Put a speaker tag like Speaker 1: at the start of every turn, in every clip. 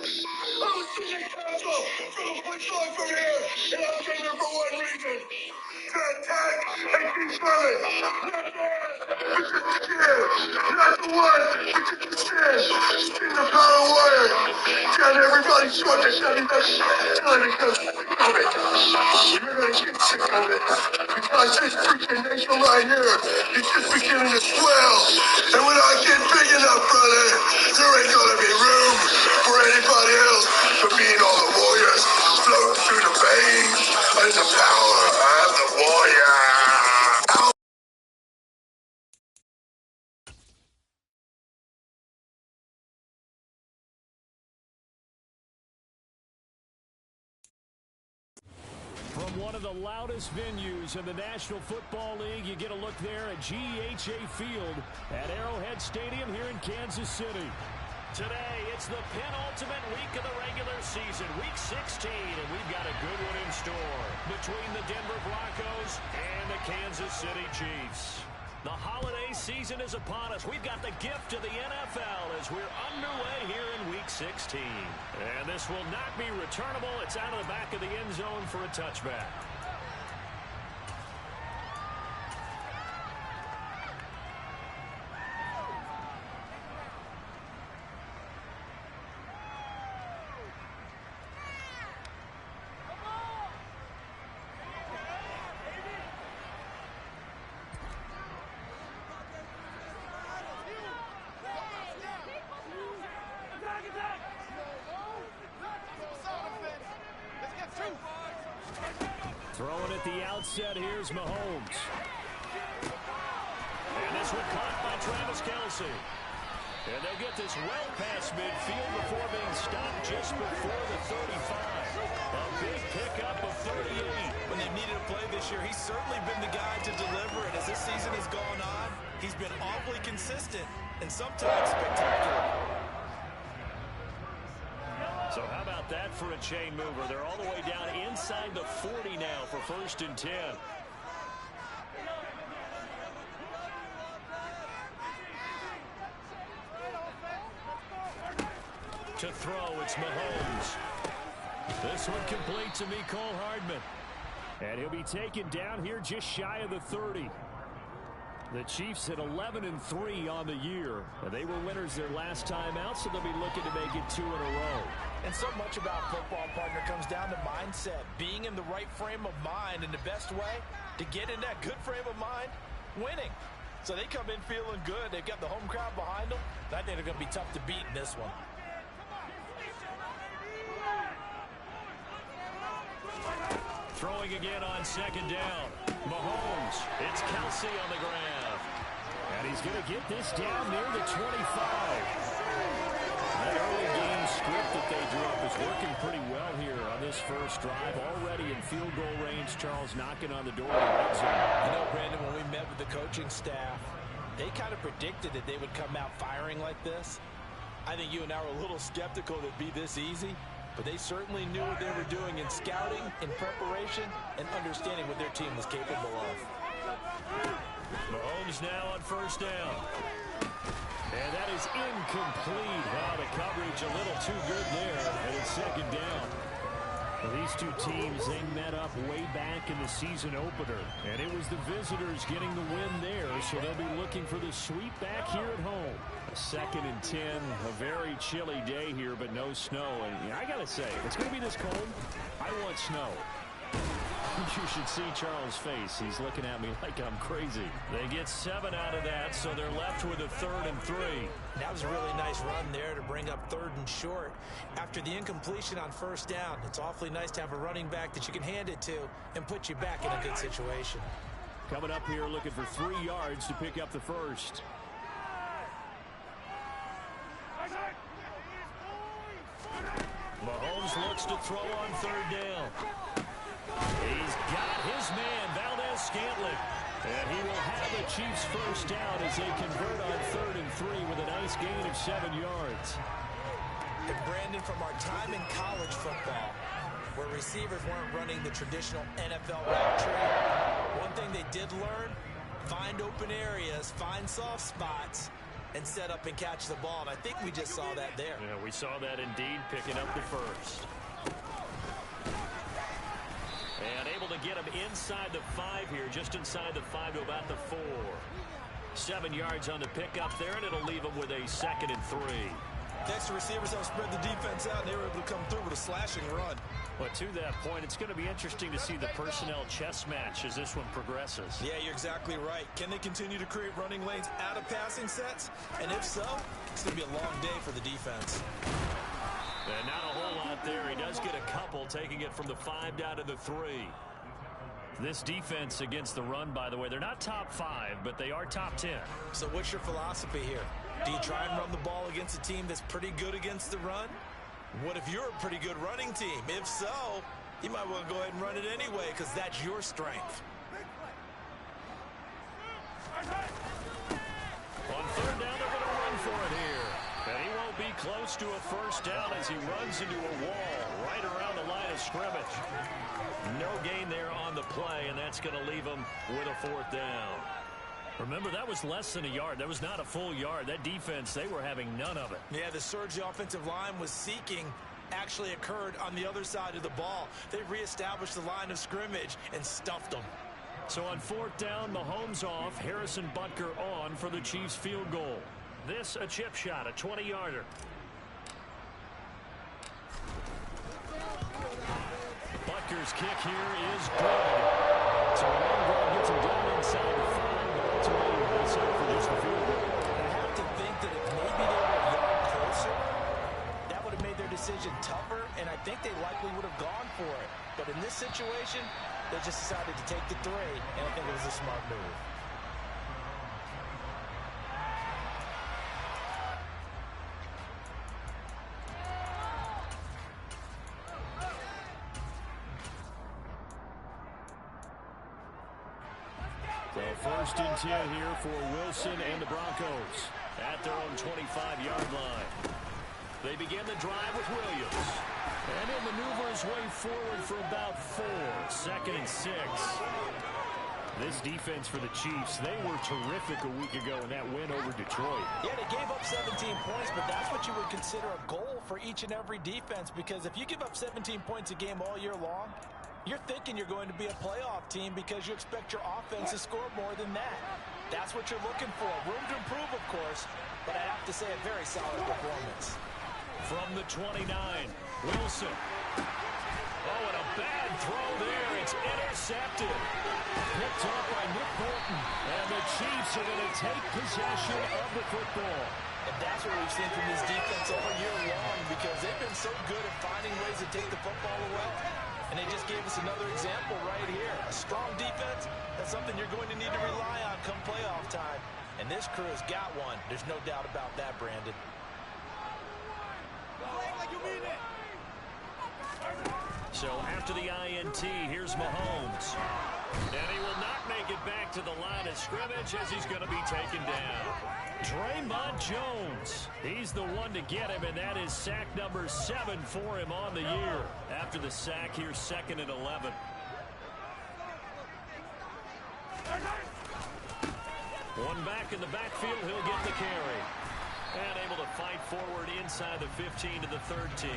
Speaker 1: I was city council for the police line from here, and I came here for one reason. To attack and destroy it. Not the one, which is the kid. Not the one, which is the sin. Sing the power warrior. Tell everybody short the shutting up till it becomes sick of it. You're gonna get sick of it. Because this freaking nation right here is just beginning to swell. And when I get big enough, brother, there ain't gonna be room for anybody else but me and all the warriors floating through the veins and the power of the warrior.
Speaker 2: From one of the loudest venues in the National Football League, you get a look there at GEHA Field at Arrowhead Stadium here in Kansas City. Today, it's the penultimate week of the regular season, Week 16, and we've got a good one in store between the Denver Broncos and the Kansas City Chiefs. The holiday season is upon us. We've got the gift of the NFL as we're underway here in Week 16. And this will not be returnable. It's out of the back of the end zone for a touchback. Throwing at the outset, here's Mahomes. And this one caught by Travis Kelce. And they'll get this well past midfield before being stopped just before the 35. A big pickup of 38.
Speaker 3: When they've needed a play this year, he's certainly been the guy to deliver. And as this season has gone on, he's been awfully consistent and sometimes spectacular.
Speaker 2: So how about that for a chain mover? They're all the way down inside the 40 now for 1st and 10. To throw, it's Mahomes. This one complete to Mecole Hardman. And he'll be taken down here just shy of the 30. The Chiefs at 11-3 on the year. They were winners their last time out, so they'll be looking to make it 2 in a row.
Speaker 3: And so much about football, partner, comes down to mindset. Being in the right frame of mind, and the best way to get in that good frame of mind, winning. So they come in feeling good. They've got the home crowd behind them. I think they're going to be tough to beat in this one.
Speaker 2: Throwing again on 2nd down. Mahomes. It's Kelce on the ground. And he's going to get this down near the 25. That early game script that they drew up is working pretty well here on this first drive. Already in field goal range, Charles knocking on the door of the red zone.
Speaker 3: You know, Brandon, when we met with the coaching staff, they kind of predicted that they would come out firing like this. I think you and I were a little skeptical that it'd be this easy. But they certainly knew what they were doing in scouting, in preparation, and understanding what their team was capable of.
Speaker 2: Mahomes now on 1st down. And that is incomplete. Oh, the coverage a little too good there. And it's 2nd down. Well, these two teams, they met up way back in the season opener. And it was the visitors getting the win there, so they'll be looking for the sweep back here at home. A 2nd and 10, a very chilly day here, but no snow. And I got to say, if it's going to be this cold, I want snow. You should see Charles' face. He's looking at me like I'm crazy. They get 7 out of that, so they're left with a 3rd and 3.
Speaker 3: That was a really nice run there to bring up 3rd and short. After the incompletion on 1st down, it's awfully nice to have a running back that you can hand it to and put you back in a good situation.
Speaker 2: Coming up here looking for 3 yards to pick up the 1st. Mahomes looks to throw on 3rd down. He's got his man, Valdez-Scantling. And he will have the Chiefs' 1st down as they convert on 3rd and 3 with a nice gain of 7 yards.
Speaker 3: And Brandon, from our time in college football, where receivers weren't running the traditional NFL route tree, one thing they did learn, find open areas, find soft spots, and set up and catch the ball. And I think we just saw that there.
Speaker 2: Yeah, we saw that indeed, picking up the first. And able to get him inside the 5 here, just inside the 5 to about the 4. 7 yards on the pickup there, and it'll leave him with a 2nd and 3.
Speaker 3: Extra receivers help spread the defense out, and they were able to come through with a slashing run.
Speaker 2: But to that point, it's going to be interesting to see the personnel chess match as this one progresses.
Speaker 3: Yeah, you're exactly right. Can they continue to create running lanes out of passing sets? And if so, it's going to be a long day for the defense.
Speaker 2: And not a whole lot there. He does get a couple, taking it from the 5 down to the 3. This defense against the run, by the way, they're not top 5, but they are top 10.
Speaker 3: So what's your philosophy here? Do you try and run the ball against a team that's pretty good against the run? What if you're a pretty good running team? If so, you might want to go ahead and run it anyway because that's your strength.
Speaker 2: On 3rd down, they're going to run for it here. And he won't be close to a 1st down as he runs into a wall right around the line of scrimmage. No gain there on the play, and that's going to leave him with a 4th down. Remember, that was less than a yard. That was not a full yard. That defense, they were having none of it.
Speaker 3: Yeah, the surge the offensive line was seeking actually occurred on the other side of the ball. They reestablished the line of scrimmage and stuffed them.
Speaker 2: So on 4th down, Mahomes off, Harrison Butker on for the Chiefs field goal. This a chip shot, a 20-yarder. Butker's kick here is good. So Mahomes gets him down inside the 5. For just a field goal.
Speaker 3: I have to think that if maybe they were a yard closer, that would have made their decision tougher, and I think they likely would have gone for it. But in this situation, they just decided to take the 3, and I think it was a smart move.
Speaker 2: So 1st and 10 here for Wilson and the Broncos at their own 25-yard line. They begin the drive with Williams. And he'll maneuver his way forward for about 4. 2nd and 6. This defense for the Chiefs, they were terrific a week ago in that win over Detroit.
Speaker 3: Yeah, they gave up 17 points, but that's what you would consider a goal for each and every defense, because if you give up 17 points a game all year long, you're thinking you're going to be a playoff team because you expect your offense to score more than that. That's what you're looking for. Room to improve, of course, but I have to say a very solid performance.
Speaker 2: From the 29, Wilson. Oh, and a bad throw there. It's intercepted. Picked up by Nick Bolton. And the Chiefs are going to take possession of the football.
Speaker 3: And that's what we've seen from this defense all year long, because they've been so good at finding ways to take the football away. And they just gave us another example right here. A strong defense, that's something you're going to need to rely on come playoff time. And this crew has got one. There's no doubt about that, Brandon.
Speaker 2: So after the INT, here's Mahomes. And he will not make it back to the line of scrimmage as he's going to be taken down. Draymond Jones, he's the one to get him, and that is sack number 7 for him on the year. After the sack, here's 2nd and 11. One back in the backfield, he'll get the carry. And able to fight forward inside the 15 to the 13.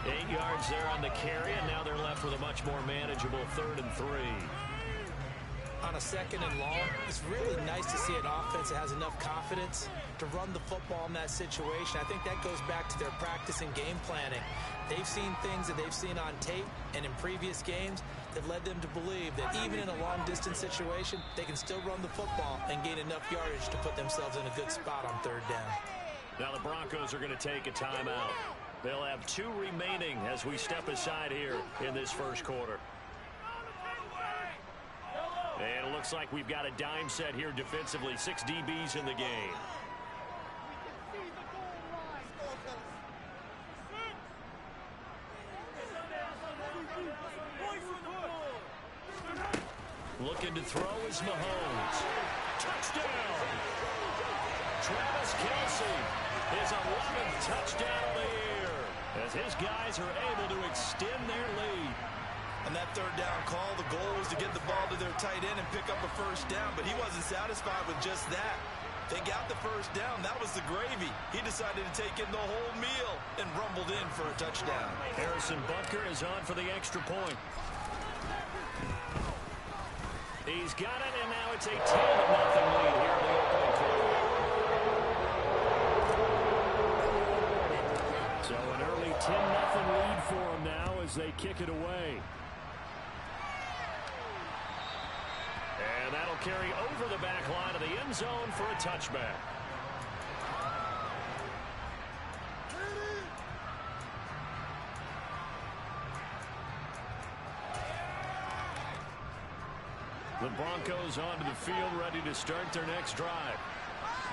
Speaker 2: 8 yards there on the carry, and now they're left with a much more manageable 3rd and 3.
Speaker 3: On a 2nd and long, it's really nice to see an offense that has enough confidence to run the football in that situation. I think that goes back to their practice and game planning. They've seen things that they've seen on tape and in previous games that led them to believe that even in a long-distance situation, they can still run the football and gain enough yardage to put themselves in a good spot on 3rd down.
Speaker 2: Now the Broncos are going to take a timeout. They'll have 2 remaining as we step aside here in this first quarter. And it looks like we've got a dime set here defensively. 6 DBs in the game. Looking to throw is Mahomes. Touchdown! Travis Kelce, his 11th touchdown of the year, as his guys are able to extend their lead.
Speaker 3: On that 3rd down call, the goal was to get the ball to their tight end and pick up a 1st down, but he wasn't satisfied with just that. They got the first down. That was the gravy. He decided to take in the whole meal and rumbled in for a touchdown.
Speaker 2: Harrison Butker is on for the extra point. He's got it, and now it's a 10-0 lead here in the opening quarter. So an early 10-0 lead for them now as they kick it away. And that'll carry over the back line of the end zone for a touchback. The Broncos onto the field, ready to start their next drive.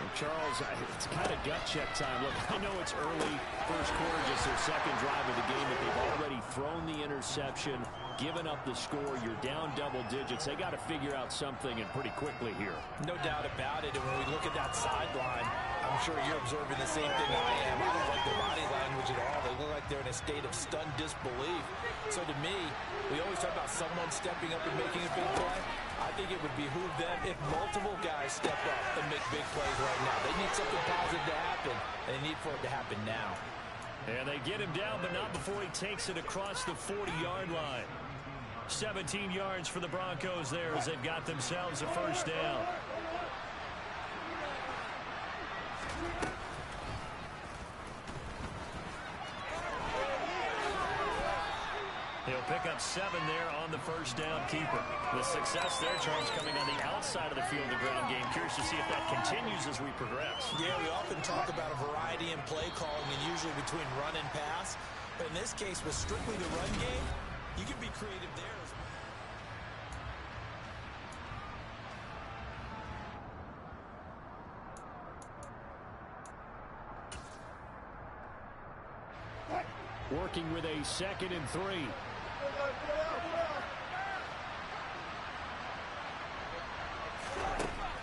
Speaker 2: And Charles, it's kind of gut check time. Look, I know it's early, first quarter, just their second drive of the game, but they've already thrown the interception, given up the score. You're down double digits. They got to figure out something, and pretty quickly here.
Speaker 3: No doubt about it. And when we look at that sideline, I'm sure you're observing the same thing I am. I don't like the body language at all. They look like they're in a state of stunned disbelief. So to me, we always talk about someone stepping up and making a big play. I think it would behoove them if multiple guys step up and make big plays right now. They need something positive to happen, and they need for it to happen now.
Speaker 2: And they get him down, but not before he takes it across the 40-yard line. 17 yards for the Broncos there as they've got themselves a first down. He'll pick up 7 there on the first down keeper. The success there, Charles, coming on the outside of the field of the ground game. Curious to see if that continues as we progress.
Speaker 3: Yeah, we often talk about a variety in play calling and usually between run and pass. But in this case, with strictly the run game, you can be creative there as
Speaker 2: well. Working with a 2nd and 3.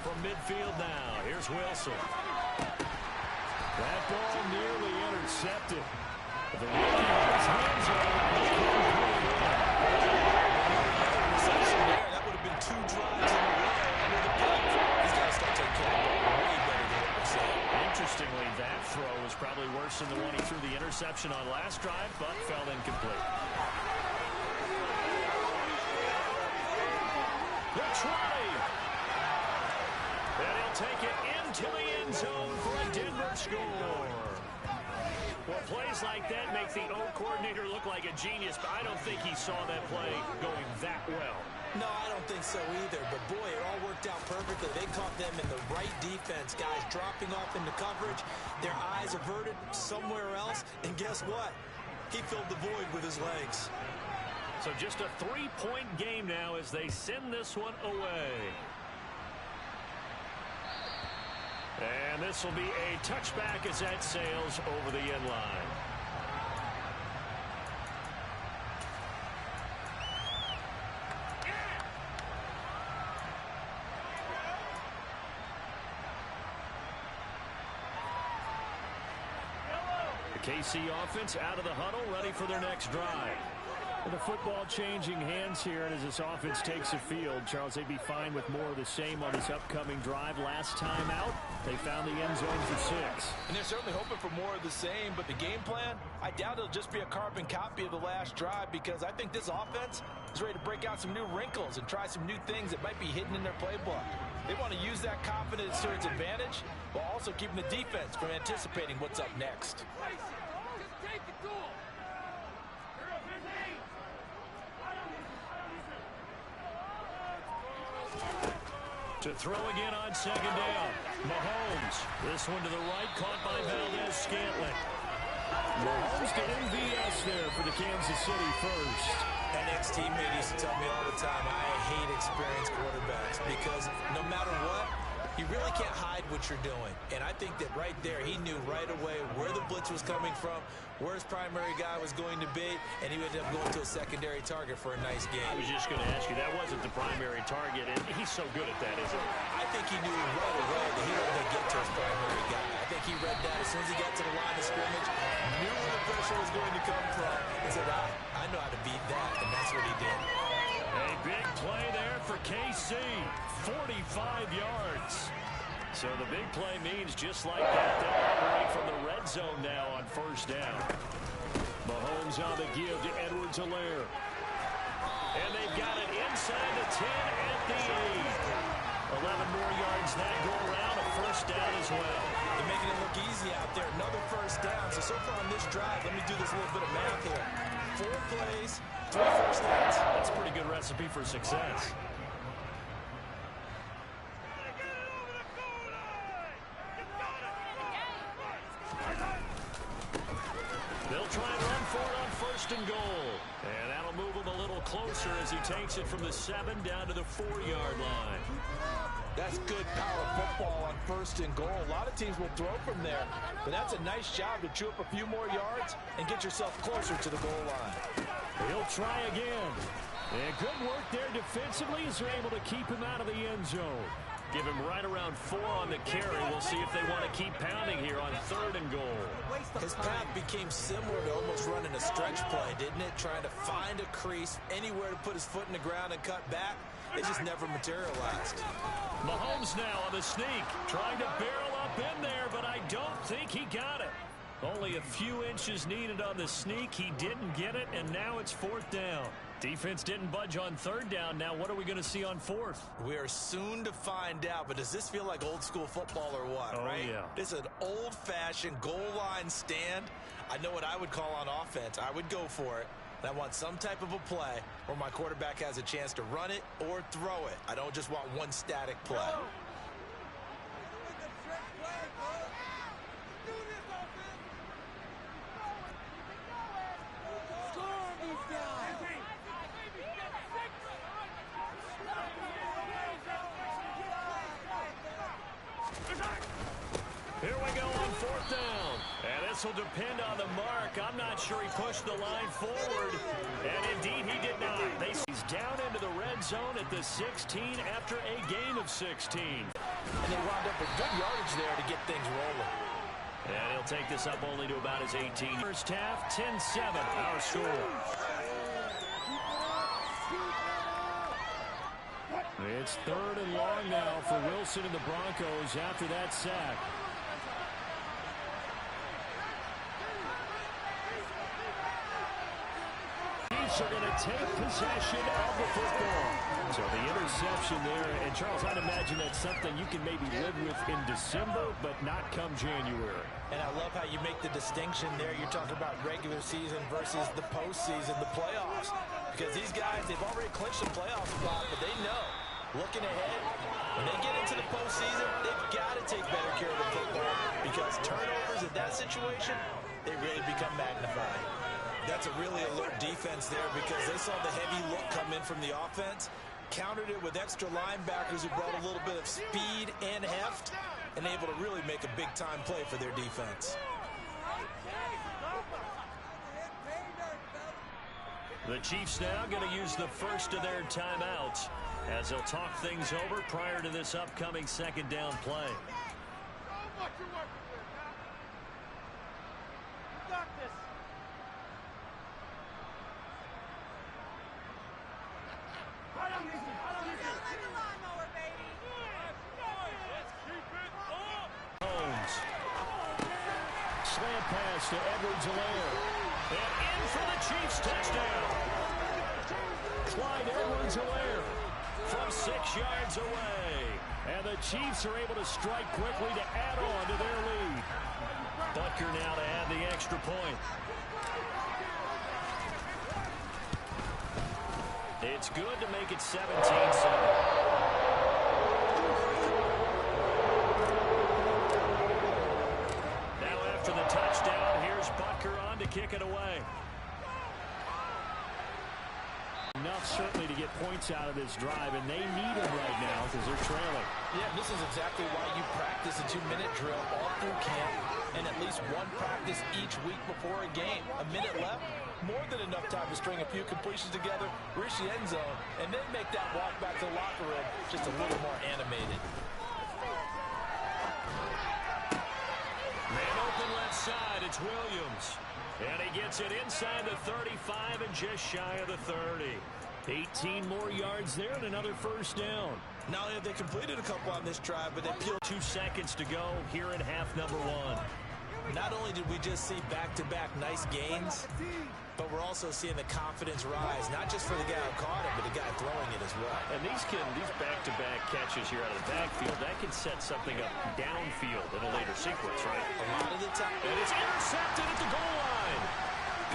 Speaker 2: From midfield now, here's Wilson. That ball nearly intercepted. The rookie has hands on it.
Speaker 3: That would have been 2 drives in a row with a punt. He's got to start taking care of the ball way better than what we're saying.
Speaker 2: Interestingly, that throw was probably worse than the one he threw the interception on last drive, but fell incomplete. The try. And he'll take it into the end zone for a Denver score. Well, plays like that make the O coordinator look like a genius, but I don't think he saw that play going that well.
Speaker 3: No, I don't think so either. But, boy, it all worked out perfectly. They caught them in the right defense. Guys dropping off into coverage. Their eyes averted somewhere else. And guess what? He filled the void with his legs.
Speaker 2: So just a 3-point game now as they send this one away. And this will be a touchback as that sails over the end line. The KC offense out of the huddle, ready for their next drive. With the football changing hands here, and as this offense takes the field, Charles, they'd be fine with more of the same on this upcoming drive. Last time out, they found the end zone for 6.
Speaker 3: And they're certainly hoping for more of the same, but the game plan, I doubt it'll just be a carbon copy of the last drive, because I think this offense is ready to break out some new wrinkles and try some new things that might be hidden in their playbook. They want to use that confidence to its advantage, while also keeping the defense from anticipating what's up next.
Speaker 2: To throw again on 2nd down. Mahomes. This one to the right, caught by Valdez-Scantling. Mahomes to MVS there for the Kansas City first.
Speaker 3: An ex-teammate used to tell me all the time, I hate experienced quarterbacks because no matter what, you really can't hide what you're doing. And I think that right there, he knew right away where the blitz was coming from, where his primary guy was going to be, and he ended up going to a secondary target for a nice game.
Speaker 2: I was just going to ask you, that wasn't the primary target, and he's so good at that, isn't he?
Speaker 3: I think he knew right away that he wasn't going to get to his primary guy. I think he read that as soon as he got to the line of scrimmage, knew where the pressure was going to come from, and said, I know how to beat that, and that's what he did.
Speaker 2: A big play there for KC, 45 yards. So the big play means just like that, they'll operate from the red zone now on first down. Mahomes on the give to Edwards-Helaire. And they've got it inside the 10 at the 8. 11 more yards that go around, a first down as well.
Speaker 3: They're making it look easy out there. Another first down. So far on this drive, let me do this little bit of math here. 4 plays, 3 first downs.
Speaker 2: That's a pretty good recipe for success. They'll try and run for it on first and goal. And that'll move him a little closer as he takes it from the 7 down to the 4-yard line.
Speaker 3: That's good power football on first and goal. A lot of teams will throw from there, but that's a nice job to chew up a few more yards and get yourself closer to the goal line.
Speaker 2: He'll try again. And good work there defensively as they're able to keep him out of the end zone. Give him right around 4 on the carry. We'll see if they want to keep pounding here on 3rd and goal.
Speaker 3: His path became similar to almost running a stretch play, didn't it? Trying to find a crease, anywhere to put his foot in the ground and cut back. It just never materialized.
Speaker 2: Mahomes now on the sneak, trying to barrel up in there, but I don't think he got it. Only a few inches needed on the sneak. He didn't get it, and now it's 4th down. Defense didn't budge on 3rd down. Now what are we going to see on 4th?
Speaker 3: We are soon to find out, but does this feel like old school football or what, right?
Speaker 2: Yeah.
Speaker 3: It's an old-fashioned goal line stand. I know what I would call on offense. I would go for it. And I want some type of a play where my quarterback has a chance to run it or throw it. I don't just want one static play.
Speaker 2: Here we go on 4th down. And this will depend on the mark. I'm not sure he pushed the line forward. And indeed he did not. He's down into the red zone at the 16 after a gain of 16.
Speaker 3: And they wound up with good yardage there to get things rolling.
Speaker 2: And he'll take this up only to about his 18. First half, 10-7, our score. It's 3rd and long now for Wilson and the Broncos after that sack. Chiefs are going to take possession of the football. So the interception there, and Charles, I'd imagine that's something you can maybe live with in December, but not come January.
Speaker 3: And I love how you make the distinction there. You're talking about regular season versus the postseason, the playoffs. Because these guys, they've already clinched the playoff spot, but they know, looking ahead, when they get into the postseason, they've got to take better care of the football because turnovers in that situation, they really become magnified. That's a really alert defense there because they saw the heavy look come in from the offense, countered it with extra linebackers who brought a little bit of speed and heft, and able to really make a big-time play for their defense.
Speaker 2: The Chiefs now going to use the first of their timeouts as they'll talk things over prior to this upcoming 2nd down play. Slant pass to Edwards-Helaire. And in for the Chiefs touchdown. Clyde Edwards-Helaire from 6 yards away. And the Chiefs are able to strike quickly to add on to their lead. Butker now to add the extra point. It's good to make it 17-7. For the touchdown, here's Butker on to kick it away. Enough certainly to get points out of this drive, and they need them right now because they're trailing.
Speaker 3: Yeah, this is exactly why you practice a 2-minute drill all through camp and at least one practice each week before a game. A minute left, more than enough time to string a few completions together, reach the end zone, and then make that walk back to the locker room just a little more animated.
Speaker 2: Man open left side, it's Williams. And he gets it inside the 35 and just shy of the 30. 18 more yards there and another first down.
Speaker 3: Not only have they completed a couple on this drive, but they peeled.
Speaker 2: 2 seconds to go here in half number 1.
Speaker 3: Not only did we just see back-to-back nice gains, but we're also seeing the confidence rise, not just for the guy who caught it, but the guy throwing it as well.
Speaker 2: And these back-to-back catches here out of the backfield, that can set something up downfield in a later sequence, right?
Speaker 3: A lot of the time.
Speaker 2: And it's intercepted at the goal line.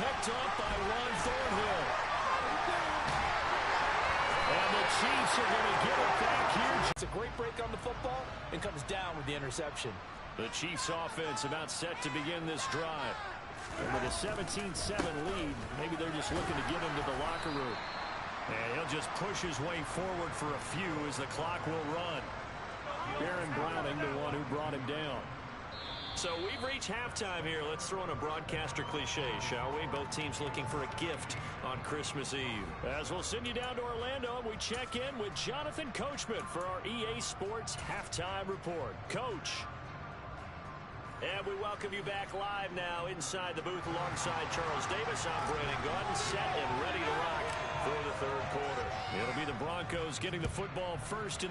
Speaker 2: Picked up by Ron Thornhill. And the Chiefs are going to get it back here.
Speaker 3: It's a great break on the football and comes down with the interception.
Speaker 2: The Chiefs offense about set to begin this drive. And with a 17-7 lead, maybe they're just looking to get into the locker room. And he'll just push his way forward for a few as the clock will run. Baron Browning, the one who brought him down. So we've reached halftime here. Let's throw in a broadcaster cliche, shall we? Both teams looking for a gift on Christmas Eve. As we'll send you down to Orlando, and we check in with Jonathan Coachman for our EA Sports Halftime Report. Coach. And we welcome you back live now inside the booth alongside Charles Davis. I'm Brandon Gaudin, set and ready to rock for the third quarter. It'll be the Broncos getting the football first in the